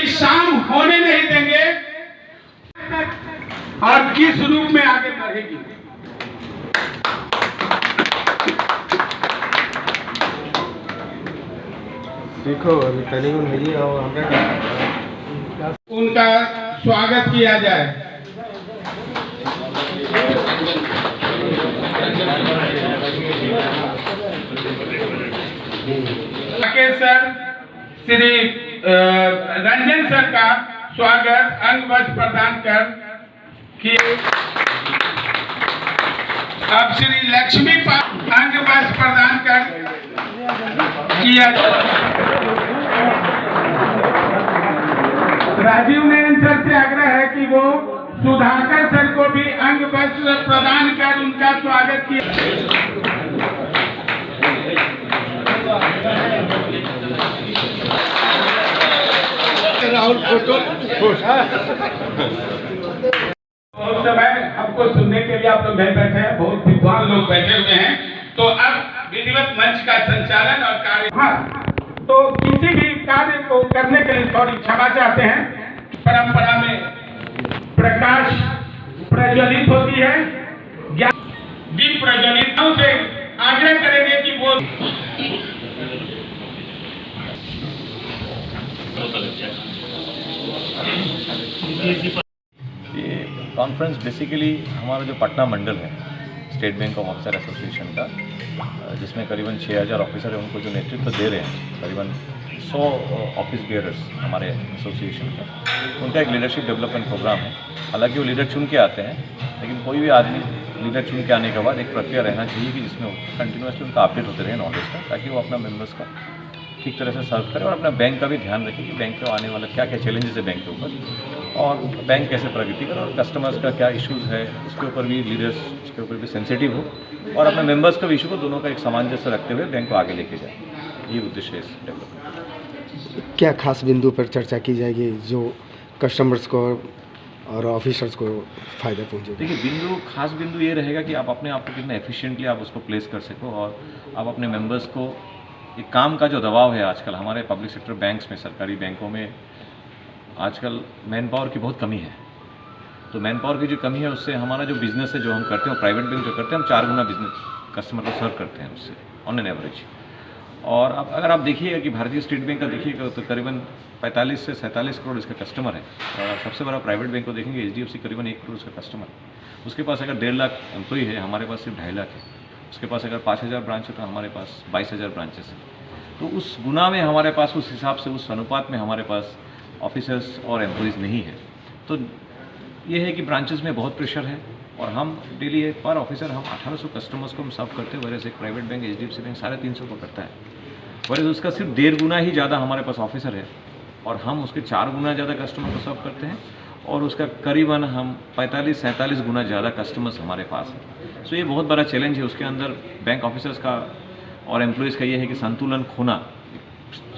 शाम होने नहीं देंगे और किस रूप में आगे बढ़ेगी। देखो अभी टेलीफोन भेजिए और उनका स्वागत किया जाए। राकेश सर, श्री रंजन सर का स्वागत अंग वस्त्र प्रदान कर किए। अब श्री लक्ष्मी अंग वस्त्र प्रदान कर किया। राजीव नयन सर से आग्रह है कि वो सुधाकर सर को भी अंग वस्त्र प्रदान कर उनका स्वागत किया। राहुल फोटो बहुत समय हमको सुनने के लिए आप लोग नहीं बैठे हैं, बहुत विद्वान लोग बैठे हुए हैं। तो अब विधिवत मंच का संचालन और कार्य, तो किसी भी कार्य को करने के लिए थोड़ी क्षमा चाहते हैं। परंपरा में प्रकाश प्रज्वलित होती है, दीप प्रज्वलितों से आग्रह करेंगे कि वो ये कॉन्फ्रेंस बेसिकली हमारा जो पटना मंडल है state bank of officer association का, जिसमें करीबन 6000 ऑफिसर हैं, उनको जो नेतृत्व दे रहे हैं करीबन 100 ऑफिस बियरर्स हमारे एसोसिएशन के, उनका एक लीडरशिप डेवलपमेंट प्रोग्राम है। हालांकि वो लीडर चुन के आते हैं, लेकिन कोई भी आदमी लीडर चुन के आने के बाद एक प्रक्रिया रहना चाहिए कि जिसमें कंटिन्यूसली उनका अपडेट होते रहे नॉलेज का, ताकि वो अपना मेंबर्स का ठीक तरह से सर्व करें और अपना बैंक का भी ध्यान रखें कि बैंक को आने वाला क्या क्या चैलेंजेस है बैंक के ऊपर, और बैंक कैसे प्रगति करे, और कस्टमर्स का क्या इश्यूज़ है उसके ऊपर भी लीडर्स उसके ऊपर भी सेंसिटिव हो, और अपने मेंबर्स का भी इशू को दोनों का एक सामंजस्य रखते हुए बैंक को आगे लेके जाए। ये उद्देश्य है इस डेवलपमेंट। क्या खास बिंदु पर चर्चा की जाएगी जो कस्टमर्स को और ऑफिसर्स को फ़ायदा पहुँचेगा? देखिए, खास बिंदु ये रहेगा कि आप अपने आप को कितना एफिशिएंटली आप उसको प्लेस कर सको, और आप अपने मेंबर्स को एक काम का जो दबाव है आजकल हमारे पब्लिक सेक्टर बैंक्स में, सरकारी बैंकों में आजकल मैन पावर की बहुत कमी है। तो मैन पावर की जो कमी है उससे हमारा जो बिज़नेस है जो हम करते हैं, प्राइवेट बैंक जो करते हैं, हम 4 गुना बिजनेस कस्टमर को सर्व करते हैं उससे ऑन एन एवरेज। और अब अगर आप देखिएगा कि भारतीय स्टेट बैंक का देखिएगा तो करीबन 45 से 47 करोड़ इसका कस्टमर है, और सबसे बड़ा प्राइवेट बैंक को देखेंगे HDFC करीबन 1 करोड़ इसका कस्टमर है। उसके पास अगर 1.5 लाख एम्प्लॉई है, हमारे पास सिर्फ 2.5 लाख है। उसके पास अगर 5000 ब्रांच है तो हमारे पास 22000 ब्रांचेस हैं। तो उस गुना में हमारे पास, उस हिसाब से, उस अनुपात में हमारे पास ऑफिसर्स और एम्प्लॉइज़ नहीं है। तो ये है कि ब्रांचेस में बहुत प्रेशर है, और हम डेली पर ऑफिसर हम 1800 कस्टमर्स को हम सर्व करते हैं, वजह से एक प्राइवेट बैंक HDFC बैंक 350 को करता है, वजह उसका सिर्फ 1.5 गुना ही ज़्यादा हमारे पास ऑफिसर है, और हम उसके 4 गुना ज़्यादा कस्टमर को सर्व करते हैं, और उसका करीबन हम 45-47 गुना ज़्यादा कस्टमर्स हमारे पास हैं। सो ये बहुत बड़ा चैलेंज है। उसके अंदर बैंक ऑफिसर्स का और एम्प्लॉइज़ का ये है कि संतुलन खोना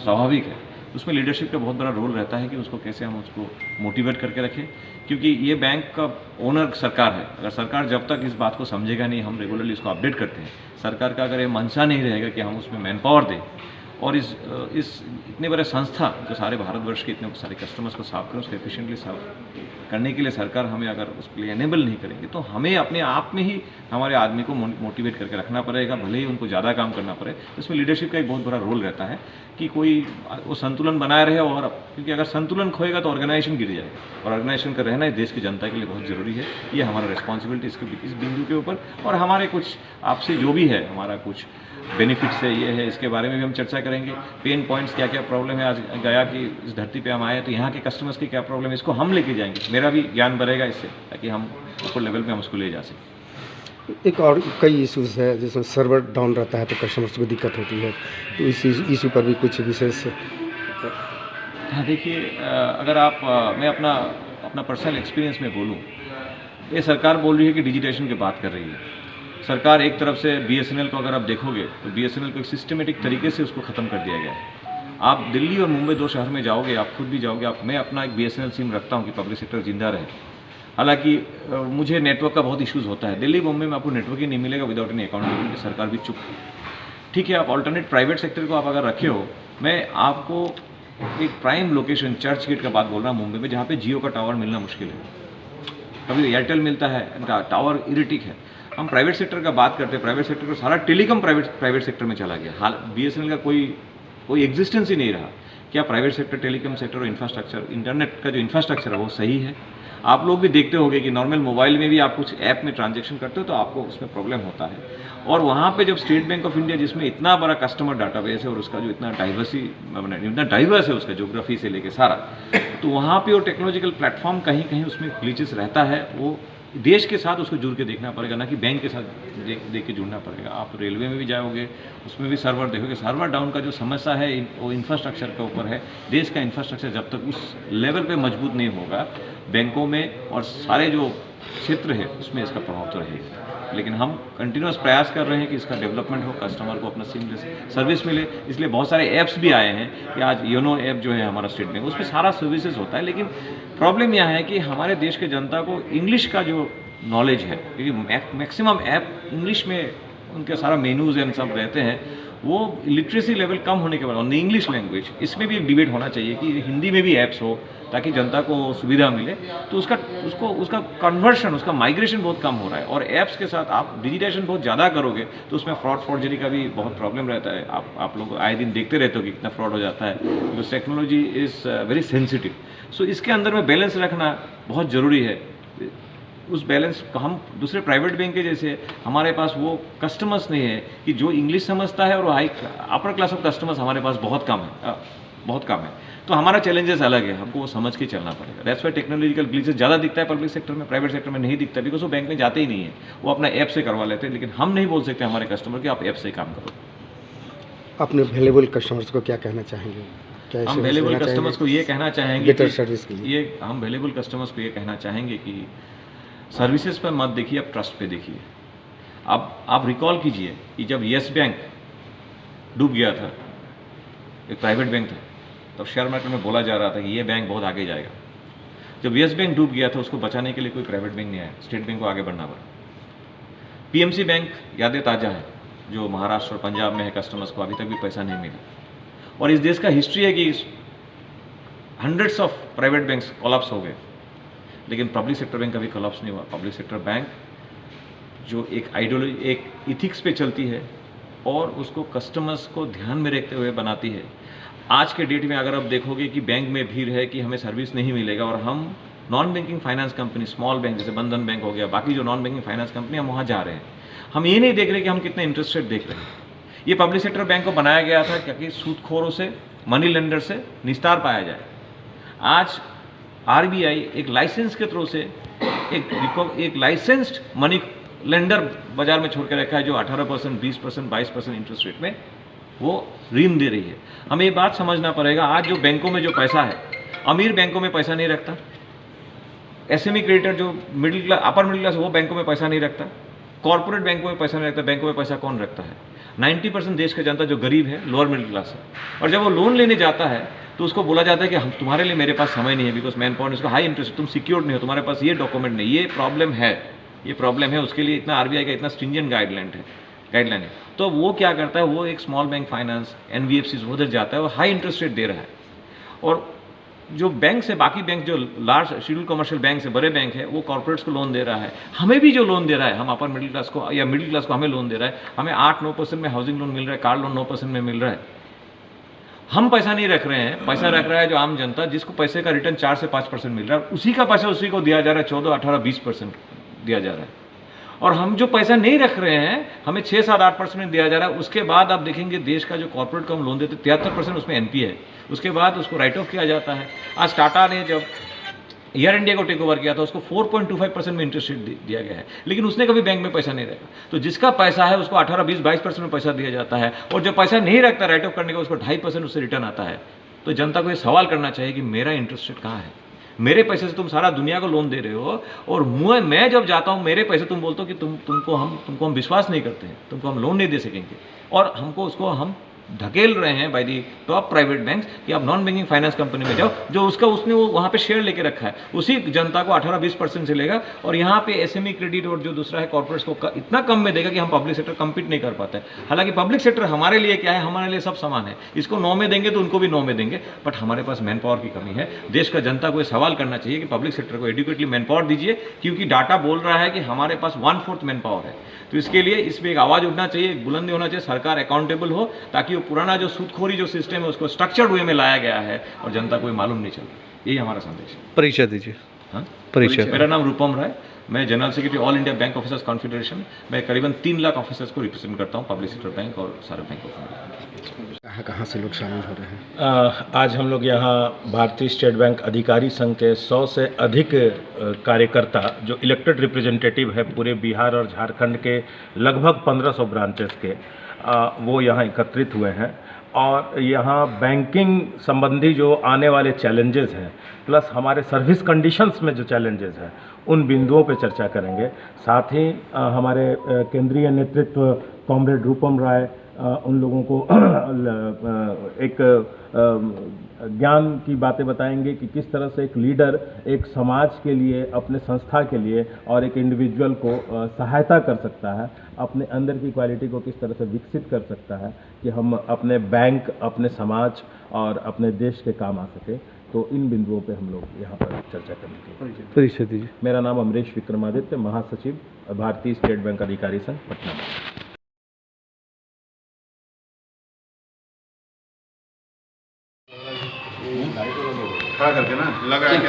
स्वाभाविक है। उसमें लीडरशिप का बहुत बड़ा रोल रहता है कि उसको कैसे हम उसको मोटिवेट करके रखें, क्योंकि ये बैंक का ओनर सरकार है। अगर सरकार जब तक इस बात को समझेगा नहीं, हम रेगुलरली इसको अपडेट करते हैं, सरकार का अगर ये मंशा नहीं रहेगा कि हम उसमें मैन पावर दें, और इस इतने बड़े संस्था जो सारे भारतवर्ष के इतने सारे कस्टमर्स को सर्व करें, उसको एफिशिएंटली सर्व करने के लिए सरकार हमें अगर उसके लिए एनेबल नहीं करेंगे, तो हमें अपने आप में ही हमारे आदमी को मोटिवेट करके रखना पड़ेगा, भले ही उनको ज़्यादा काम करना पड़े। इसमें लीडरशिप का एक बहुत बड़ा रोल रहता है कि कोई वो संतुलन बनाए रहे, और क्योंकि अगर संतुलन खोएगा तो ऑर्गेनाइजेशन गिर जाएगा, और ऑर्गेनाइजेशन का रहना देश की जनता के लिए बहुत ज़रूरी है। ये हमारा रिस्पॉन्सिबिलिटी इस बिंदु के ऊपर, और हमारे कुछ आपसे जो भी है हमारा कुछ बेनिफिट्स है, ये है, इसके बारे में भी हम चर्चा करेंगे। पेन पॉइंट्स क्या क्या प्रॉब्लम है, आज गया कि इस धरती पे हम आए तो यहाँ के कस्टमर्स की क्या प्रॉब्लम है, इसको हम लेके जाएंगे। मेरा भी ज्ञान बढ़ेगा इससे, ताकि हम ऊपर लेवल पे हम उसको ले जा सकें। एक और कई इशूज़ है, जिसमें सर्वर डाउन रहता है तो कस्टमर्स को दिक्कत होती है, तो इस इशू पर भी कुछ विशेष? हाँ, देखिए, अगर आप मैं अपना पर्सनल एक्सपीरियंस में बोलूँ, ये सरकार बोल रही है कि डिजिटाइजेशन की बात कर रही है। सरकार एक तरफ से BSNL को अगर आप देखोगे तो BSNL को एक सिस्टमेटिक तरीके से उसको ख़त्म कर दिया गया है। आप दिल्ली और मुंबई 2 शहर में जाओगे, आप खुद भी जाओगे, मैं अपना एक BSNL सिम रखता हूँ कि पब्लिक सेक्टर जिंदा रहे। हालांकि मुझे नेटवर्क का बहुत इश्यूज़ होता है। दिल्ली मुंबई में आपको नेटवर्क ही नहीं मिलेगा विदाउट एनी अकाउंट, सरकार भी चुप। ठीक है, आप ऑल्टरनेट प्राइवेट सेक्टर को आप अगर रखे हो, मैं आपको एक प्राइम लोकेशन चर्च गेट का बात बोल रहा हूँ मुंबई में, जहाँ पे जियो का टावर मिलना मुश्किल है। कभी एयरटेल मिलता है, इनका टावर इरिटिक है। हम प्राइवेट सेक्टर का बात करते हैं, प्राइवेट सेक्टर का सारा टेलीकॉम प्राइवेट सेक्टर में चला गया। हाल BSNL का कोई एग्जिस्टेंस ही नहीं रहा। क्या प्राइवेट सेक्टर, टेलीकॉम सेक्टर और इंफ्रास्ट्रक्चर, इंटरनेट का जो इंफ्रास्ट्रक्चर है वो सही है? आप लोग भी देखते होंगे कि नॉर्मल मोबाइल में भी आप कुछ ऐप में ट्रांजैक्शन करते हो तो आपको उसमें प्रॉब्लम होता है। और वहाँ पे जब स्टेट बैंक ऑफ इंडिया, जिसमें इतना बड़ा कस्टमर डाटाबेस है और उसका जो इतना डाइवर्स है उसका ज्योग्राफी से लेके सारा, तो वहाँ पे वो टेक्नोलॉजिकल प्लेटफॉर्म कहीं कहीं उसमें ग्लिचेस रहता है। वो देश के साथ उसको जुड़ के देखना पड़ेगा, ना कि बैंक के साथ देख के जुड़ना पड़ेगा। आप रेलवे में भी जाओगे, उसमें भी सर्वर देखोगे, सर्वर डाउन का जो समस्या है वो इंफ्रास्ट्रक्चर के ऊपर है। देश का इंफ्रास्ट्रक्चर जब तक उस लेवल पे मजबूत नहीं होगा, बैंकों में और सारे जो क्षेत्र है उसमें इसका प्रभाव तो रहेगा। लेकिन हम कंटिन्यूस प्रयास कर रहे हैं कि इसका डेवलपमेंट हो, कस्टमर को अपना सीमलेस सर्विस मिले। इसलिए बहुत सारे ऐप्स भी आए हैं कि आज योनो ऐप जो है हमारा स्टेट बैंक, उसमें सारा सर्विसेज होता है। लेकिन प्रॉब्लम यह है कि हमारे देश के जनता को इंग्लिश का जो नॉलेज है, क्योंकि मैक्सिमम ऐप इंग्लिश में उनके सारा मेनूज एंड सब रहते हैं, वो लिटरेसी लेवल कम होने के बाद ऑन द इंग्लिश लैंग्वेज, इसमें भी एक डिबेट होना चाहिए कि हिंदी में भी ऐप्स हो ताकि जनता को सुविधा मिले। तो उसका कन्वर्शन, उसका माइग्रेशन बहुत कम हो रहा है। और ऐप्स के साथ आप डिजिटाइजेशन बहुत ज़्यादा करोगे तो उसमें फ्रॉडजरी का भी बहुत प्रॉब्लम रहता है। आप लोग आए दिन देखते रहते हो कि कितना फ्रॉड हो जाता है, because technology is very sensitive. So इसके अंदर में बैलेंस रखना बहुत ज़रूरी है। उस बैलेंस को हम दूसरे प्राइवेट बैंक के जैसे हमारे पास वो कस्टमर्स नहीं है कि जो इंग्लिश समझता है, और high upper class of customers हमारे पास बहुत कम है। तो हमारा चैलेंजेस अलग है, हमको वो समझ के चलना पड़ेगा। दैट्स वाई टेक्नोलॉजिकल ग्लिचेस ज़्यादा दिखता है पब्लिक सेक्टर में, प्राइवेट सेक्टर में नहीं दिखता, बिकॉज वो बैंक में जाते ही नहीं है, वो अपना ऐप से करवा लेते हैं। लेकिन हम नहीं बोल सकते हमारे कस्टमर कि आप ऐप से काम करो। अपने वैल्यूएबल कस्टमर्स को क्या कहना चाहेंगे? क्या हम वैल्यूएबल कस्टमर्स को ये कहना चाहेंगे, बेटर सर्विस के लिए हम वैल्यूएबल कस्टमर्स को ये कहना चाहेंगे कि सर्विसेज पर मत देखिए, आप ट्रस्ट पे देखिए। आप रिकॉल कीजिए कि जब येस बैंक डूब गया था, एक प्राइवेट बैंक था, तब शेयर मार्केट में बोला जा रहा था कि ये बैंक बहुत आगे जाएगा। जब येस बैंक डूब गया था, उसको बचाने के लिए कोई प्राइवेट बैंक नहीं आया, स्टेट बैंक को आगे बढ़ना पड़ा। PMC बैंक यादें ताज़ा है, जो महाराष्ट्र और पंजाब में है, कस्टमर्स को अभी तक भी पैसा नहीं मिला। और इस देश का हिस्ट्री है कि hundreds of private banks collapse हो गए, लेकिन पब्लिक सेक्टर बैंक कभी कोलैप्स नहीं हुआ। पब्लिक सेक्टर बैंक जो एक आइडियोलॉजी, एक इथिक्स पे चलती है और उसको कस्टमर्स को ध्यान में रखते हुए बनाती है। आज के डेट में अगर आप देखोगे कि बैंक में भीड़ है कि हमें सर्विस नहीं मिलेगा, और हम non banking finance company, small bank जैसे बंधन बैंक हो गया, बाकी जो नॉन बैंकिंग फाइनेंस कंपनी, हम वहाँ जा रहे हैं। हम ये नहीं देख रहे कि हम कितने इंटरेस्ट रेट देख रहे हैं। ये पब्लिक सेक्टर बैंक को बनाया गया था क्योंकि सूदखोरों से, मनी लेंडर से निस्तार पाया जाए। आज RBI एक लाइसेंस के थ्रू से एक लाइसेंस्ड मनी लेंडर बाजार में छोड़ के रखा है, जो 18%, 20%, 22% इंटरेस्ट रेट में वो ऋण दे रही है। हमें ये बात समझना पड़ेगा, आज जो बैंकों में जो पैसा है, अमीर बैंकों में पैसा नहीं रखता, SME क्रेडिटर जो middle class, upper middle class, वो बैंकों में पैसा नहीं रखता, कॉर्पोरेट बैंकों में पैसा नहीं रखता। बैंकों में पैसा कौन रखता है? 90% देश का जनता जो गरीब है, लोअर मिडिल क्लास है। और जब वो लोन लेने जाता है तो उसको बोला जाता है कि हम तुम्हारे लिए मेरे पास समय नहीं है, बिकॉज मैन पावर, इसका हाई इंटरेस्ट, तुम सिक्योर्ड नहीं हो, तुम्हारे पास ये डॉक्यूमेंट नहीं। ये प्रॉब्लम है, उसके लिए इतना RBI का इतना स्ट्रिंजेंट गाइडलाइन है। तो वो क्या करता है, वो एक स्मॉल बैंक फाइनेंस, NBFCs उधर जाता है, वो हाई इंटरेस्ट रेट दे रहा है। और जो बैंक से, बाकी बैंक जो लार्ज शेड्यूल कमर्शियल बैंक से बड़े बैंक है, वो कॉर्पोरेट्स को लोन दे रहा है। हमें भी जो लोन दे रहा है, हम अपर मिडिल क्लास को या मिडिल क्लास को हमें लोन दे रहा है, हमें 8-9% में हाउसिंग लोन मिल रहा है, कार लोन 9% में मिल रहा है। हम पैसा नहीं रख रहे हैं, पैसा रख रहा है जो आम जनता, जिसको पैसे का रिटर्न 4 से 5% मिल रहा है, उसी का पैसा उसी को दिया जा रहा है, 14, 18, 20% दिया जा रहा है। और हम जो पैसा नहीं रख रहे हैं, हमें 6, 7, 8% दिया जा रहा है। उसके बाद आप देखेंगे देश का जो कॉर्पोरेट को हम लोन देते, 73% उसमें NPA है। उसके बाद उसको राइट ऑफ किया जाता है। आज टाटा ने जब एयर इंडिया को टेक ओवर किया था, उसको 4.25% में इंटरेस्ट रेट दिया गया है, लेकिन उसने कभी बैंक में पैसा नहीं रखा। तो जिसका पैसा है उसको 18, 20, 22% में पैसा दिया जाता है, और जो पैसा नहीं रखता राइट ऑफ करने का, उसको 2.5% उससे रिटर्न आता है। तो जनता को ये सवाल करना चाहिए कि मेरा इंटरेस्ट रेट कहाँ है? मेरे पैसे से तुम सारा दुनिया को लोन दे रहे हो, और मैं जब जाता हूँ मेरे पैसे, तुम बोलते हो कि तुमको हम विश्वास नहीं करते हैं, तुमको हम लोन नहीं दे सकेंगे, और हमको उसको हम धकेल रहे हैं by the top private banks कि आप नॉन बैंकिंग फाइनेंस कंपनी में जाओ, जो उसने वो वहाँ पे शेयर लेके रखा है, उसी जनता को 18-20% से लेगा, और यहाँ पे एसएमई क्रेडिट और जो दूसरा है कॉर्पोरेट्स को इतना कम में देगा कि हम पब्लिक सेक्टर कम्पीट नहीं कर पाते हैं। हालांकि पब्लिक सेक्टर हमारे लिए क्या है, हमारे लिए सब समान है, इसको 9 में देंगे तो उनको भी 9 में देंगे, बट हमारे पास मैन पावर की कमी है। देश का जनता को ये सवाल करना चाहिए कि पब्लिक सेक्टर को एडिक्वेटली मैन पावर दीजिए, क्योंकि डाटा बोल रहा है कि हमारे पास 1/4 मैन पावर है। तो इसके लिए इसमें एक आवाज़ उठना चाहिए, एक बुलंदी होना चाहिए, सरकार अकाउंटेबल हो, ताकि वो पुराना जो सूदखोरी जो सिस्टम है उसको स्ट्रक्चर्ड वे में लाया गया है और जनता को मालूम नहीं चलता। यही हमारा संदेश है। परिचय दीजिए। हाँ, परिचय। मेरा नाम रूपम राय, मैं general secretary all India bank officers confederation. मैं करीबन 3 लाख ऑफिसर्स को रिप्रेजेंट करता हूँ, पब्लिक सेक्टर बैंक और सारे बैंक ऑफ इंडिया। कहाँ से लोग शामिल हो रहे हैं? आज हम लोग यहाँ भारतीय स्टेट बैंक अधिकारी संघ के 100 से अधिक कार्यकर्ता जो इलेक्टेड रिप्रेजेंटेटिव है पूरे बिहार और झारखंड के लगभग 1500 ब्रांचेस के, वो यहाँ एकत्रित हुए हैं और यहाँ बैंकिंग संबंधी जो आने वाले चैलेंजेस हैं प्लस हमारे सर्विस कंडीशंस में जो चैलेंजेस हैं उन बिंदुओं पे चर्चा करेंगे। साथ ही हमारे केंद्रीय नेतृत्व कॉमरेड रूपम राय उन लोगों को एक ज्ञान की बातें बताएंगे कि किस तरह से एक लीडर एक समाज के लिए, अपने संस्था के लिए और एक इंडिविजुअल को सहायता कर सकता है, अपने अंदर की क्वालिटी को किस तरह से विकसित कर सकता है कि हम अपने बैंक, अपने समाज और अपने देश के काम आ सके। तो इन बिंदुओं पे हम लोग यहाँ पर चर्चा करेंगे। परिचय दीजिए। मेरा नाम अमरीश विक्रमादित्य, महासचिव भारतीय स्टेट बैंक अधिकारी संघ पटना। खड़ा करके ना लगा के